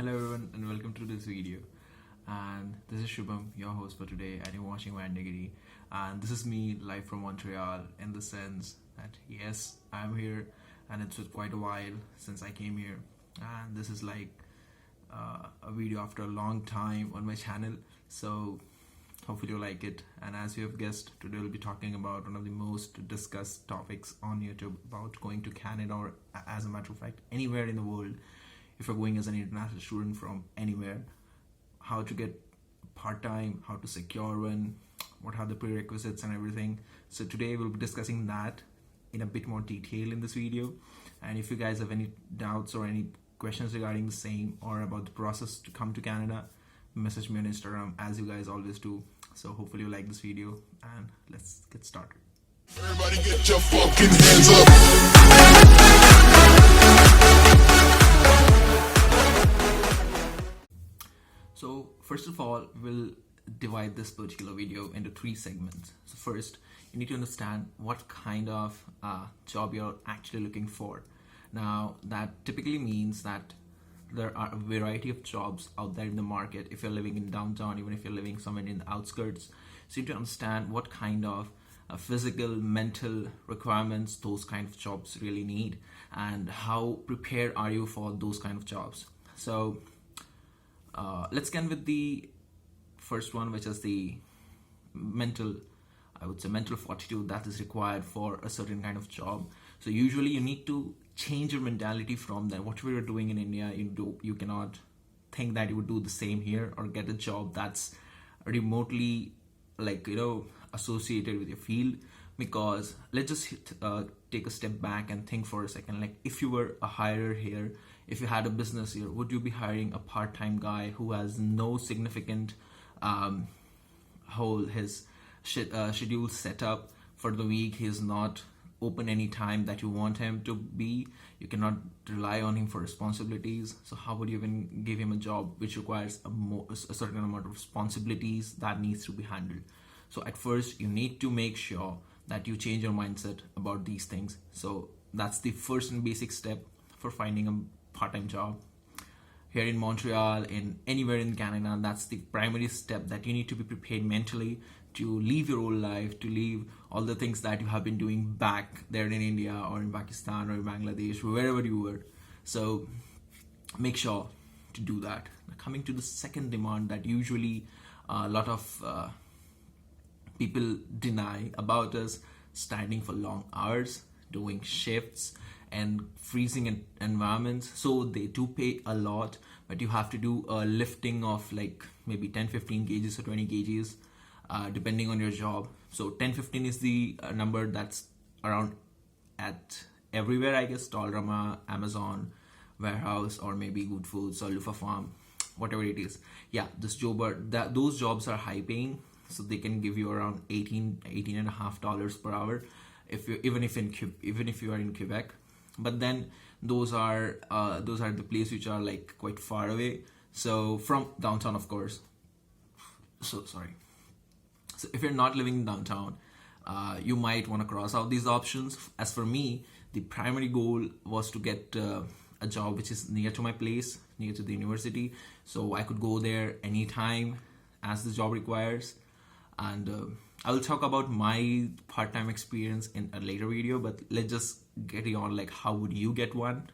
Hello everyone and welcome to this video. And this is Shubham, your host for today, and you're watching Vandagiri. And this is me live from Montreal in the sense that yes, I'm here and it's been quite a while since I came here. And this is like a video after a long time on my channel. So hopefully you like it. And as you have guessed, today we'll be talking about one of the most discussed topics on YouTube about going to Canada or as a matter of fact anywhere in the world. If you're going as an international student from anywhere, how to get part-time, how to secure one, what are the prerequisites and everything. So today we'll be discussing that in a bit more detail in this video. And if you guys have any doubts or any questions regarding the same or about the process to come to Canada, message me on Instagram as you guys always do. So hopefully you like this video and let's get started. Everybody get your fucking hands up. So first of all, we'll divide this particular video into three segments. So first, you need to understand what kind of job you're actually looking for. Now, that typically means that there are a variety of jobs out there in the market if you're living in downtown, even if you're living somewhere in the outskirts. So you need to understand what kind of physical, mental requirements those kind of jobs really need and how prepared are you for those kind of jobs. So let's begin with the first one, which is the mental fortitude that is required for a certain kind of job. So usually you need to change your mentality from that. Whatever you're doing in India, you cannot think that you would do the same here or get a job that's remotely associated with your field. Because let's just take a step back and think for a second. Like, if you were a hirer here, if you had a business here, would you be hiring a part-time guy who has no significant his schedule set up for the week? He is not open any time that you want him to be. You cannot rely on him for responsibilities. So how would you even give him a job which requires a certain amount of responsibilities that needs to be handled? So at first you need to make sure that you change your mindset about these things. So that's the first and basic step for finding a part-time job here in Montreal, in anywhere in Canada. That's the primary step, that you need to be prepared mentally to leave your old life, to leave all the things that you have been doing back there in India or in Pakistan or in Bangladesh, wherever you were. So make sure to do that. Coming to the second demand that usually a lot of people deny about us: standing for long hours, doing shifts and freezing environments. So they do pay a lot, but you have to do a lifting of like maybe 10-15 kgs or 20 kgs depending on your job. So 10-15 is the number that's around at everywhere, I guess. Dollarama, Amazon warehouse, or maybe Good Foods or Lufa Farm, whatever it is. Yeah, those jobs are high paying. So they can give you around $18.5 per hour even if you are in Quebec. But then those are the places which are like quite far away, so from downtown, of course. So if you're not living in downtown, you might want to cross out these options. As for me, the primary goal was to get a job which is near to my place, near to the university, so I could go there anytime as the job requires. And I will talk about my part-time experience in a later video, but let's just get it on, like, how would you get one?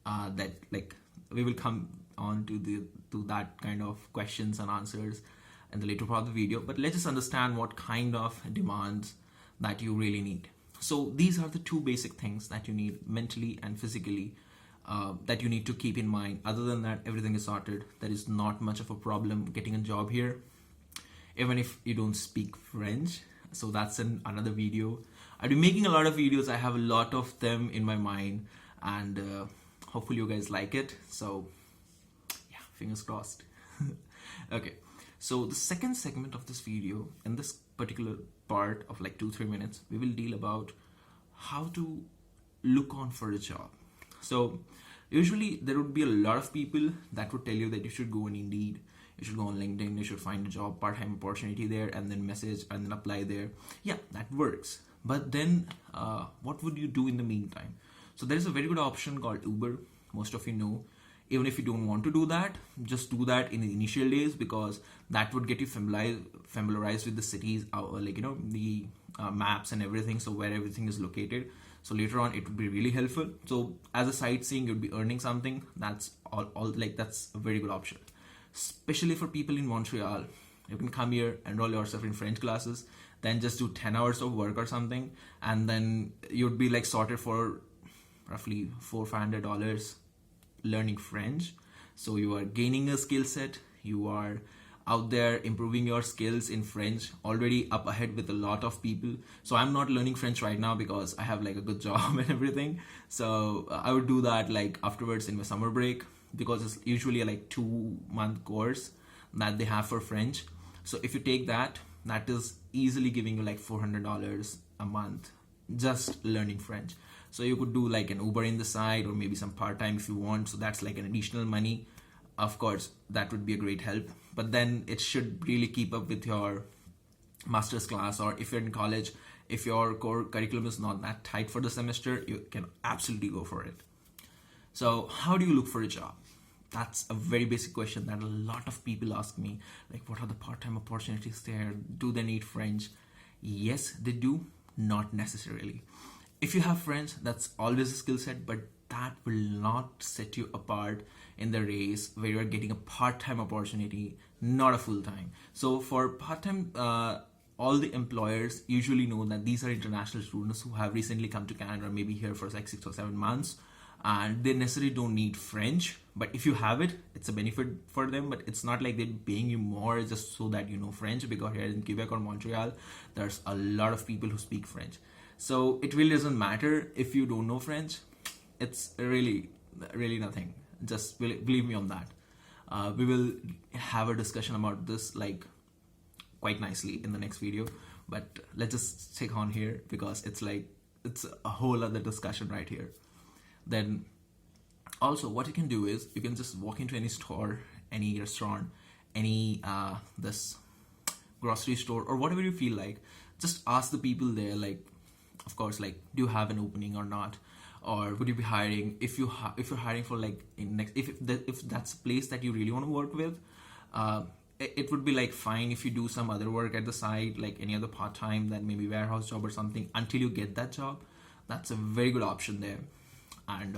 That, like, we will come on to that kind of questions and answers in the later part of the video. But let's just understand what kind of demands that you really need. So these are the two basic things that you need mentally and physically, that you need to keep in mind. Other than that, everything is sorted. There is not much of a problem getting a job here, even if you don't speak French. So that's another video. I'll be making a lot of videos. I have a lot of them in my mind, and hopefully you guys like it. So yeah, fingers crossed. Okay, so the second segment of this video, in this particular part of like 2-3 minutes, we will deal about how to look on for a job. So usually there would be a lot of people that would tell you that you should go on Indeed, you should go on LinkedIn, you should find a job, part-time opportunity there, and then message and then apply there. Yeah, that works. But then what would you do in the meantime? So there's a very good option called Uber. Most of you know. Even if you don't want to do that, just do that in the initial days, because that would get you familiarized with the cities, like the maps and everything, so where everything is located. So later on it would be really helpful. So as a sightseeing, you'd be earning something. That's all like that's a very good option, especially for people in Montreal. You can come here, enroll yourself in French classes, then just do 10 hours of work or something, and then you'd be like sorted for roughly $400-500 learning French. So you are gaining a skill set, you are out there improving your skills in French, already up ahead with a lot of people. So I'm not learning French right now because I have like a good job and everything. So I would do that like afterwards in my summer break, because it's usually a like 2-month course that they have for French. So if you take that, that is easily giving you like $400 a month just learning French. So you could do like an Uber in the side, or maybe some part-time if you want. So that's like an additional money. Of course, that would be a great help. But then it should really keep up with your master's class, or if you're in college, if your core curriculum is not that tight for the semester, you can absolutely go for it. So how do you look for a job? That's a very basic question that a lot of people ask me. Like, what are the part-time opportunities there? Do they need French? Yes, they do. Not necessarily. If you have French, that's always a skill set, but that will not set you apart in the race where you're getting a part-time opportunity, not a full-time. So for part-time, all the employers usually know that these are international students who have recently come to Canada, maybe here for like 6 or 7 months, and they necessarily don't need French. But if you have it, it's a benefit for them. But it's not like they're paying you more just so that you know French, because here in Quebec or Montreal, there's a lot of people who speak French. So it really doesn't matter if you don't know French. It's really nothing. Just believe me on that. We will have a discussion about this like quite nicely in the next video, but let's just stick on here because it's a whole other discussion right here. Then also what you can do is you can just walk into any store, any restaurant, any this grocery store, or whatever you feel like. Just ask the people there, like, of course, like, do you have an opening or not, or would you be hiring? If you're hiring for like if that's a place that you really want to work with, it would be like fine if you do some other work at the side, like any other part-time, that maybe warehouse job or something, until you get that job. That's a very good option there. And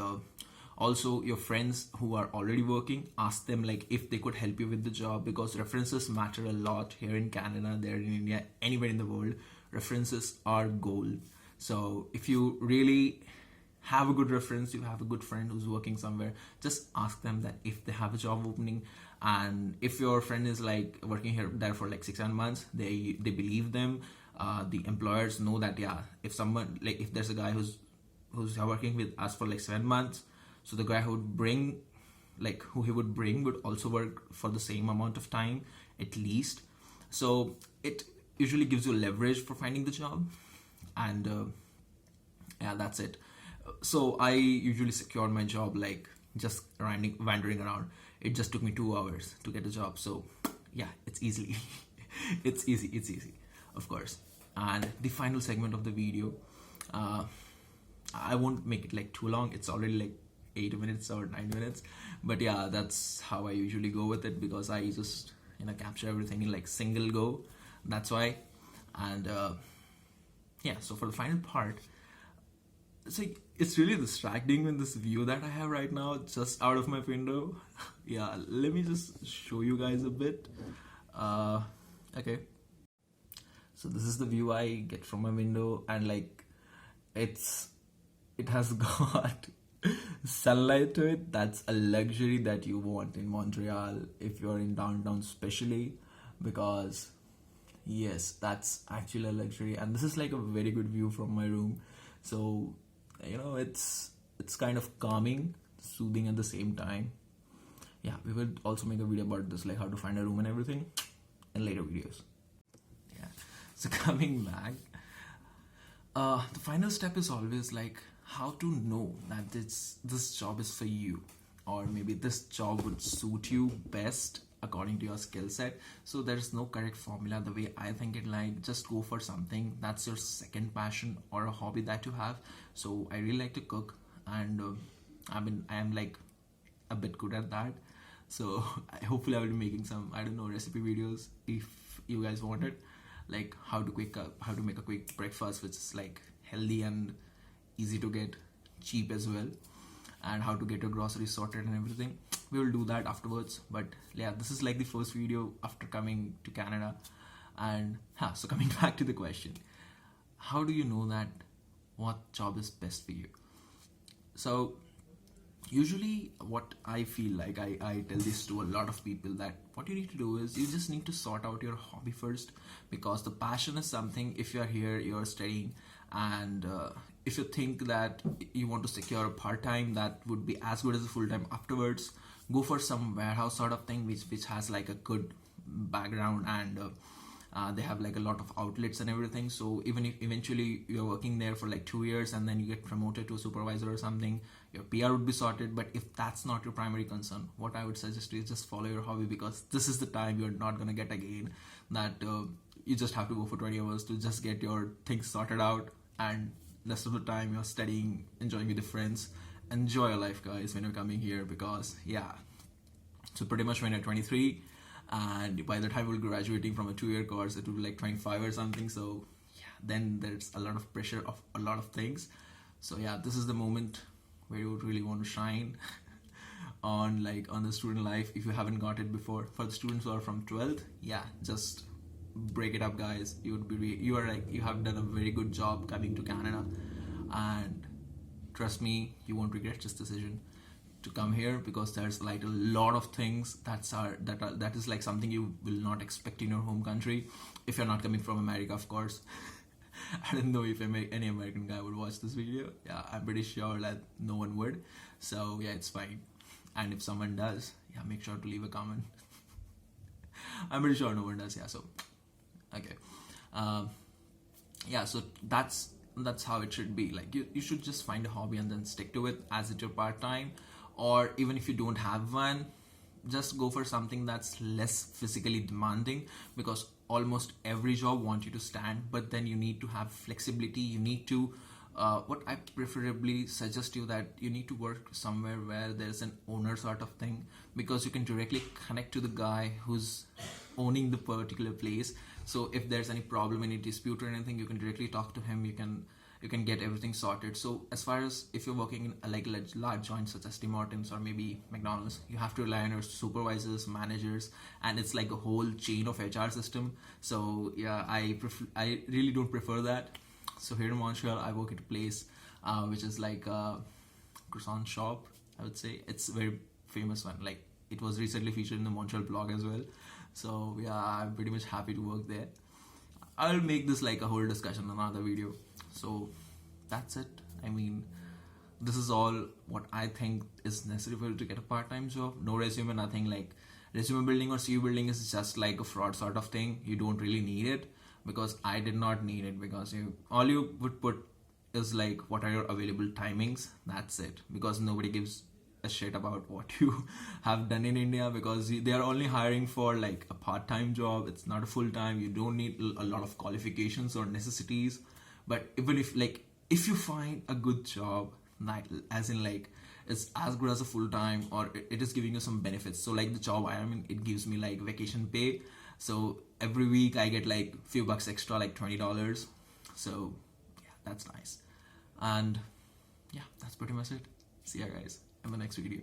also your friends who are already working, ask them like if they could help you with the job, because references matter a lot here in Canada, there in India, anywhere in the world. References are gold. So if you really have a good reference, you have a good friend who's working somewhere, just ask them that if they have a job opening. And if your friend is like working there for like 6-7 months, they believe them. The employers know that, yeah, if someone, like if there's a guy who's working with us for like 7 months, so the guy who he would bring would also work for the same amount of time at least. So it usually gives you leverage for finding the job. And yeah, that's it. So I usually secured my job like just wandering around. It just took me 2 hours to get a job. So yeah, it's easy. It's easy, of course. And the final segment of the video, I won't make it like too long. It's already like 8 minutes or 9 minutes, but yeah, that's how I usually go with it, because I just capture everything in like single go. That's why. And yeah, so for the final part, it's really distracting with this view that I have right now just out of my window. Yeah, let me just show you guys a bit. Okay, so this is the view I get from my window, and like it has got sunlight to it. That's a luxury that you want in Montreal if you're in downtown, especially, because yes, that's actually a luxury. And this is like a very good view from my room, so it's kind of calming, soothing at the same time. Yeah, we will also make a video about this, like how to find a room and everything, in later videos. Yeah, so coming back, the final step is always like how to know that this job is for you, or maybe this job would suit you best according to your skill set. So there's no correct formula. The way I think it, like, just go for something that's your second passion or a hobby that you have. So I really like to cook, and I am like a bit good at that. So hopefully I will be making some, I don't know, recipe videos if you guys want it, like how to make a quick breakfast which is like healthy and easy to get, cheap as well, and how to get your groceries sorted and everything. We will do that afterwards. But yeah, this is like the first video after coming to Canada. And so coming back to the question, how do you know that what job is best for you? So usually what I feel like, I tell this to a lot of people, that what you need to do is you just need to sort out your hobby first, because the passion is something, if you're here, you're studying, and if you think that you want to secure a part-time that would be as good as a full-time afterwards, go for some warehouse sort of thing which has like a good background, and they have like a lot of outlets and everything. So even if eventually you're working there for like 2 years and then you get promoted to a supervisor or something, your PR would be sorted. But if that's not your primary concern, what I would suggest is just follow your hobby, because this is the time you're not gonna get again, that you just have to go for 20 hours to just get your things sorted out, and rest of the time you're studying, enjoying with your friends. Enjoy your life, guys, when you're coming here, because yeah, so pretty much when you're 23, and by the time we're graduating from a 2-year course, it will be like 25 or something. So yeah, then there's a lot of pressure of a lot of things. So yeah, this is the moment where you would really want to shine on the student life, if you haven't got it before. For the students who are from 12th, yeah, just break it up, guys. You have done a very good job coming to Canada, and trust me, you won't regret this decision to come here, because there's like a lot of things that is like something you will not expect in your home country, if you're not coming from America, of course. I don't know if any American guy would watch this video. Yeah, I'm pretty sure that no one would. So yeah, it's fine. And if someone does, yeah, make sure to leave a comment. I'm pretty sure no one does. Yeah, so okay. Yeah, so that's how it should be. Like you should just find a hobby and then stick to it as it's your part-time. Or even if you don't have one, just go for something that's less physically demanding, because almost every job wants you to stand, but then you need to have flexibility. You need to what I preferably suggest you, that you need to work somewhere where there's an owner sort of thing, because you can directly connect to the guy who's owning the particular place. So if there's any problem, any dispute or anything, you can directly talk to him. You can get everything sorted. So as far as if you're working in a large joints such as Tim Hortons or maybe McDonald's, you have to rely on your supervisors, managers, and it's like a whole chain of HR system. So yeah, I really don't prefer that. So here in Montreal, I work at a place which is like a croissant shop, I would say. It's a very famous one. Like it was recently featured in the Montreal blog as well. So yeah, I'm pretty much happy to work there. I'll make this like a whole discussion in another video. So that's it. I mean, this is all what I think is necessary for you to get a part-time job. No resume, nothing. Like resume building or CV building is just like a fraud sort of thing. You don't really need it, because I did not need it, because all you would put is like what are your available timings. That's it, because nobody gives a shit about what you have done in India, because they are only hiring for like a part-time job. It's not a full-time. You don't need a lot of qualifications or necessities. But even if you find a good job, as in like it's as good as a full-time, or it is giving you some benefits. So like the job I am in, it gives me like vacation pay. So every week I get like a few bucks extra, like $20. So yeah, that's nice. And yeah, that's pretty much it. See ya, guys, in the next video.